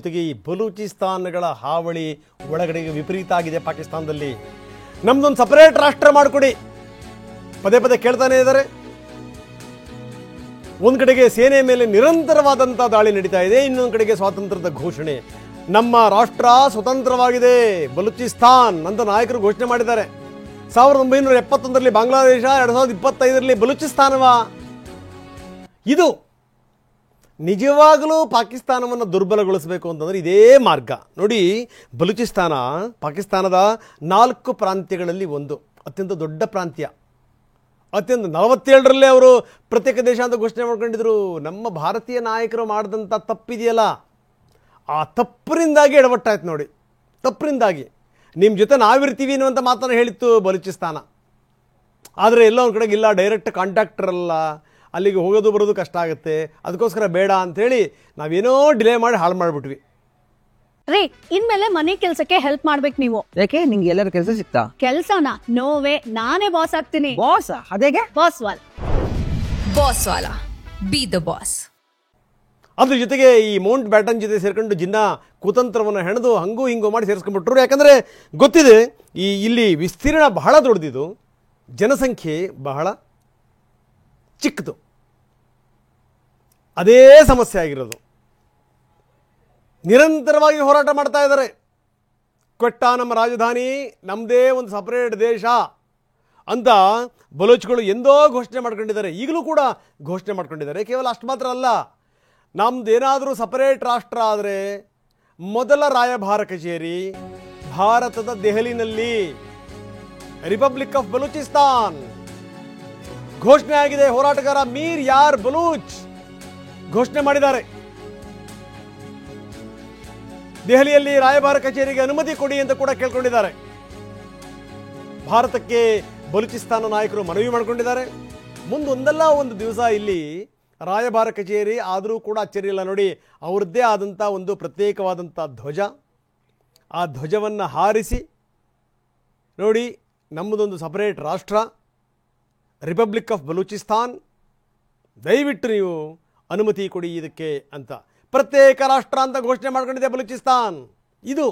ಜೊತೆಗೆ ಈ ಬಲೂಚಿಸ್ತಾನ್ಗಳ ಹಾವಳಿ ಒಳಗಡೆಗೆ ವಿಪರೀತ ಆಗಿದೆ ಪಾಕಿಸ್ತಾನದಲ್ಲಿ. ನಮ್ದೊಂದು ಸಪರೇಟ್ ರಾಷ್ಟ್ರ ಮಾಡಿಕೊಡಿ ಪದೇ ಪದೇ ಕೇಳ್ತಾನೆ ಇದ್ದಾರೆ. ಒಂದು ಕಡೆಗೆ ಸೇನೆ ಮೇಲೆ ನಿರಂತರವಾದಂಥ ದಾಳಿ ನಡೀತಾ ಇದೆ, ಇನ್ನೊಂದು ಕಡೆಗೆ ಸ್ವಾತಂತ್ರ್ಯದ ಘೋಷಣೆ. ನಮ್ಮ ರಾಷ್ಟ್ರ ಸ್ವತಂತ್ರವಾಗಿದೆ ಬಲೂಚಿಸ್ತಾನ್ ಅಂತ ನಾಯಕರು ಘೋಷಣೆ ಮಾಡಿದ್ದಾರೆ. 1971ರಲ್ಲಿ ಬಾಂಗ್ಲಾದೇಶ, 2025ರಲ್ಲಿ ಬಲೂಚಿಸ್ತಾನವ. ಇದು ನಿಜವಾಗಲೂ ಪಾಕಿಸ್ತಾನವನ್ನು ದುರ್ಬಲಗೊಳಿಸಬೇಕು ಅಂತಂದರೆ ಇದೇ ಮಾರ್ಗ. ನೋಡಿ, ಬಲೂಚಿಸ್ತಾನ ಪಾಕಿಸ್ತಾನದ 4 ಪ್ರಾಂತ್ಯಗಳಲ್ಲಿ ಒಂದು ಅತ್ಯಂತ ದೊಡ್ಡ ಪ್ರಾಂತ್ಯ. ಅತ್ಯಂತ 47ರಲ್ಲೇ ಅವರು ಪ್ರತ್ಯೇಕ ದೇಶ ಅಂತ ಘೋಷಣೆ ಮಾಡ್ಕೊಂಡಿದ್ರು. ನಮ್ಮ ಭಾರತೀಯ ನಾಯಕರು ಮಾಡಿದಂಥ ತಪ್ಪಿದೆಯಲ್ಲ, ಆ ತಪ್ಪರಿಂದಾಗಿ ಎಡವಟ್ಟಾಯ್ತು ನೋಡಿ. ತಪ್ಪರಿಂದಾಗಿ ನಿಮ್ಮ ಜೊತೆ ನಾವಿರ್ತೀವಿ ಅನ್ನುವಂಥ ಮಾತನ್ನು ಹೇಳಿತ್ತು ಬಲೂಚಿಸ್ತಾನ. ಆದರೆ ಎಲ್ಲೋ ಒಂದು ಕಡೆಗೆ ಇಲ್ಲ, ಡೈರೆಕ್ಟ್ ಕಾಂಟ್ಯಾಕ್ಟರ್ ಅಲ್ಲ, ಅಲ್ಲಿಗೆ ಹೋಗೋದು ಬರೋದು ಕಷ್ಟ ಆಗುತ್ತೆ, ಅದಕ್ಕೋಸ್ಕರ ಬೇಡ ಅಂಥೇಳಿ ನಾವೇನೋ ಡಿಲೇ ಮಾಡಿ ಹಾಳು ಮಾಡಿಬಿಟ್ವಿ. ರೀ, ಇನ್ಮೇಲೆ ಮನೆ ಕೆಲ್ಸಕ್ಕೆ ಹೆಲ್ಪ್ ಮಾಡ್ಬೇಕು ನೀವು. ಯಾಕೆ ನಿಂಗೆ ಎಲ್ಲರ ಕೆಲಸ ಸಿಗ್ತಾ? ಕೆಲ್ಸನ ನೋವೇ, ನಾನೇ ಬಾಸ್ ಆಗ್ತೀನಿ. ಬಾಸ್? ಅದೇಗೆ? Boss will be the boss. ಅದ್ರ ಜೊತೆಗೆ ಈ ಮೌಂಟ್ ಬ್ಯಾಟನ್ ಜೊತೆ ಸೇರ್ಕೊಂಡು ಜಿನ್ನ ಕುತಂತ್ರವನ್ನು ಹೆಣೆದು ಹಂಗೂ ಹಿಂಗೂ ಮಾಡಿ ಸೇರಿಸ್ಕೊಂಡ್ಬಿಟ್ರು. ಯಾಕಂದರೆ ಗೊತ್ತಿದೆ, ಇಲ್ಲಿ ವಿಸ್ತೀರ್ಣ ಬಹಳ ದೊಡ್ಡದಿದು, ಜನಸಂಖ್ಯೆ ಬಹಳ ಚಿಕ್ಕದು. ಅದೇ ಸಮಸ್ಯೆ ಆಗಿರೋದು. ನಿರಂತರವಾಗಿ ಹೋರಾಟ ಮಾಡ್ತಾ ಇದ್ದಾರೆ. ಕ್ವೆಟ್ಟಾ ನಮ್ಮ ರಾಜಧಾನಿ, ನಮ್ಮದೇ ಒಂದು ಸಪರೇಟ್ ದೇಶ ಅಂತ ಬಲೂಚ್ಗಳು ಎಂದೋ ಘೋಷಣೆ ಮಾಡ್ಕೊಂಡಿದ್ದಾರೆ, ಈಗಲೂ ಕೂಡ ಘೋಷಣೆ ಮಾಡ್ಕೊಂಡಿದ್ದಾರೆ. ಕೇವಲ ಅಷ್ಟು ಮಾತ್ರ ಅಲ್ಲ, ನಮ್ಮದೇನಾದರೂ ಸಪರೇಟ್ ರಾಷ್ಟ್ರ ಆದರೆ ಮೊದಲ ರಾಯಭಾರ ಕಚೇರಿ ಭಾರತದ ದೆಹಲಿನಲ್ಲಿ, ರಿಪಬ್ಲಿಕ್ ಆಫ್ ಬಲೂಚಿಸ್ತಾನ್ ಘೋಷಣೆ ಆಗಿದೆ. ಹೋರಾಟಗಾರ ಮೀರ್ ಯಾರ್ ಬಲೂಚ್ ಘೋಷಣೆ ಮಾಡಿದ್ದಾರೆ. ದೆಹಲಿಯಲ್ಲಿ ರಾಯಭಾರ ಕಚೇರಿಗೆ ಅನುಮತಿ ಕೊಡಿ ಅಂತ ಕೂಡ ಕೇಳ್ಕೊಂಡಿದ್ದಾರೆ. ಭಾರತಕ್ಕೆ ಬಲೂಚಿಸ್ತಾನ ನಾಯಕರು ಮನವಿ ಮಾಡಿಕೊಂಡಿದ್ದಾರೆ. ಮುಂದೊಂದಲ್ಲ ಒಂದು ದಿವಸ ಇಲ್ಲಿ ರಾಯಭಾರ ಕಚೇರಿ ಆದರೂ ಕೂಡ ಅಚ್ಚರಿ ಇಲ್ಲ ನೋಡಿ, ಅವರದ್ದೇ ಆದಂಥ ಒಂದು ಪ್ರತ್ಯೇಕವಾದಂಥ ಧ್ವಜ, ಆ ಧ್ವಜವನ್ನು ಹಾರಿಸಿ ನೋಡಿ, ನಮ್ಮದೊಂದು ಸಪರೇಟ್ ರಾಷ್ಟ್ರ ರಿಪಬ್ಲಿಕ್ ಆಫ್ ಬಲೂಚಿಸ್ತಾನ್, ದಯವಿಟ್ಟು ನೀವು ಅನುಮತಿ ಕೊಡಿ ಇದಕ್ಕೆ ಅಂತ ಪ್ರತ್ಯೇಕ ರಾಷ್ಟ್ರ ಅಂತ ಘೋಷಣೆ ಮಾಡ್ಕೊಂಡಿದೆ ಬಲೂಚಿಸ್ತಾನ್. ಇದು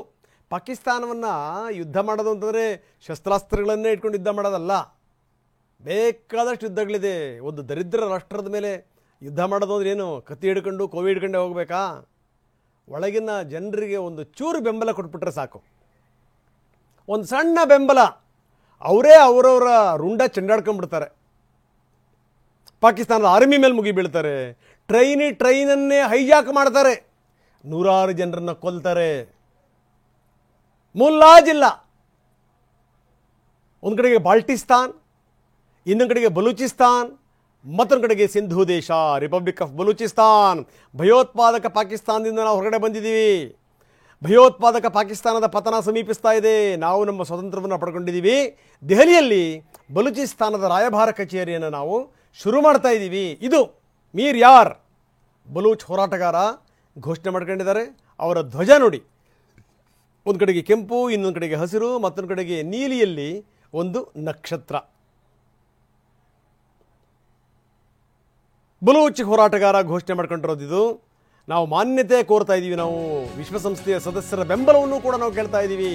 ಪಾಕಿಸ್ತಾನವನ್ನು ಯುದ್ಧ ಮಾಡೋದು ಅಂತಂದರೆ ಶಸ್ತ್ರಾಸ್ತ್ರಗಳನ್ನೇ ಇಟ್ಕೊಂಡು ಯುದ್ಧ ಮಾಡೋದಲ್ಲ, ಬೇಕಾದಷ್ಟು ಯುದ್ಧಗಳಿದೆ. ಒಂದು ದರಿದ್ರ ರಾಷ್ಟ್ರದ ಮೇಲೆ ಯುದ್ಧ ಮಾಡೋದು ಅಂದ್ರೆ ಏನು, ಕತ್ತಿ ಹಿಡ್ಕೊಂಡು ಕೋವಿ ಹಿಡ್ಕೊಂಡೇ ಹೋಗಬೇಕಾ? ಒಳಗಿನ ಜನರಿಗೆ ಒಂದು ಚೂರು ಬೆಂಬಲ ಕೊಟ್ಬಿಟ್ರೆ ಸಾಕು, ಒಂದು ಸಣ್ಣ ಬೆಂಬಲ, ಅವರೇ ಅವರವರ ರುಂಡ ಚೆಂಡಾಡ್ಕೊಂಡ್ಬಿಡ್ತಾರೆ. ಪಾಕಿಸ್ತಾನದ ಆರ್ಮಿ ಮೇಲೆ ಮುಗಿ ಬೀಳ್ತಾರೆ, ಟ್ರೈನನ್ನೇ ಹೈಜಾಕ್ ಮಾಡ್ತಾರೆ, 100 ಜನರನ್ನು ಕೊಲ್ತಾರೆ. ಮುಲ್ಲಾಜಿಲ್ಲ. ಒಂದು ಕಡೆಗೆ ಬಾಲ್ಟಿಸ್ತಾನ್, ಇನ್ನೊಂದು ಕಡೆಗೆ ಬಲೂಚಿಸ್ತಾನ್, ಮತ್ತೊಂದು ಕಡೆಗೆ ಸಿಂಧೂ ದೇಶ, ರಿಪಬ್ಲಿಕ್ ಆಫ್ ಬಲೂಚಿಸ್ತಾನ್. ಭಯೋತ್ಪಾದಕ ಪಾಕಿಸ್ತಾನದಿಂದ ನಾವು ಹೊರಗಡೆ ಬಂದಿದ್ದೀವಿ. ಭಯೋತ್ಪಾದಕ ಪಾಕಿಸ್ತಾನದ ಪತನ ಸಮೀಪಿಸ್ತಾ ಇದೆ. ನಾವು ನಮ್ಮ ಸ್ವಾತಂತ್ರ್ಯವನ್ನು ಪಡ್ಕೊಂಡಿದ್ದೀವಿ. ದೆಹಲಿಯಲ್ಲಿ ಬಲೂಚಿಸ್ತಾನದ ರಾಯಭಾರ ಕಚೇರಿಯನ್ನು ನಾವು ಶುರು ಮಾಡ್ತಾ ಇದ್ದೀವಿ. ಇದು ಮೀರ್ ಯಾರ್ ಬಲೂಚ್ ಹೋರಾಟಗಾರ ಘೋಷಣೆ ಮಾಡ್ಕೊಂಡಿದ್ದಾರೆ. ಅವರ ಧ್ವಜ ನೋಡಿ, ಒಂದು ಕಡೆಗೆ ಕೆಂಪು, ಇನ್ನೊಂದು ಕಡೆಗೆ ಹಸಿರು, ಮತ್ತೊಂದು ಕಡೆಗೆ ನೀಲಿಯಲ್ಲಿ ಒಂದು ನಕ್ಷತ್ರ. ಬಲೂಚ್ ಹೋರಾಟಗಾರ ಘೋಷಣೆ ಮಾಡ್ಕೊಂಡಿರೋದಿದು. ನಾವು ಮಾನ್ಯತೆ ಕೋರ್ತಾ ಇದ್ದೀವಿ, ನಾವು ವಿಶ್ವಸಂಸ್ಥೆಯ ಸದಸ್ಯರ ಬೆಂಬಲವನ್ನು ಕೂಡ ನಾವು ಕೇಳ್ತಾ ಇದ್ದೀವಿ.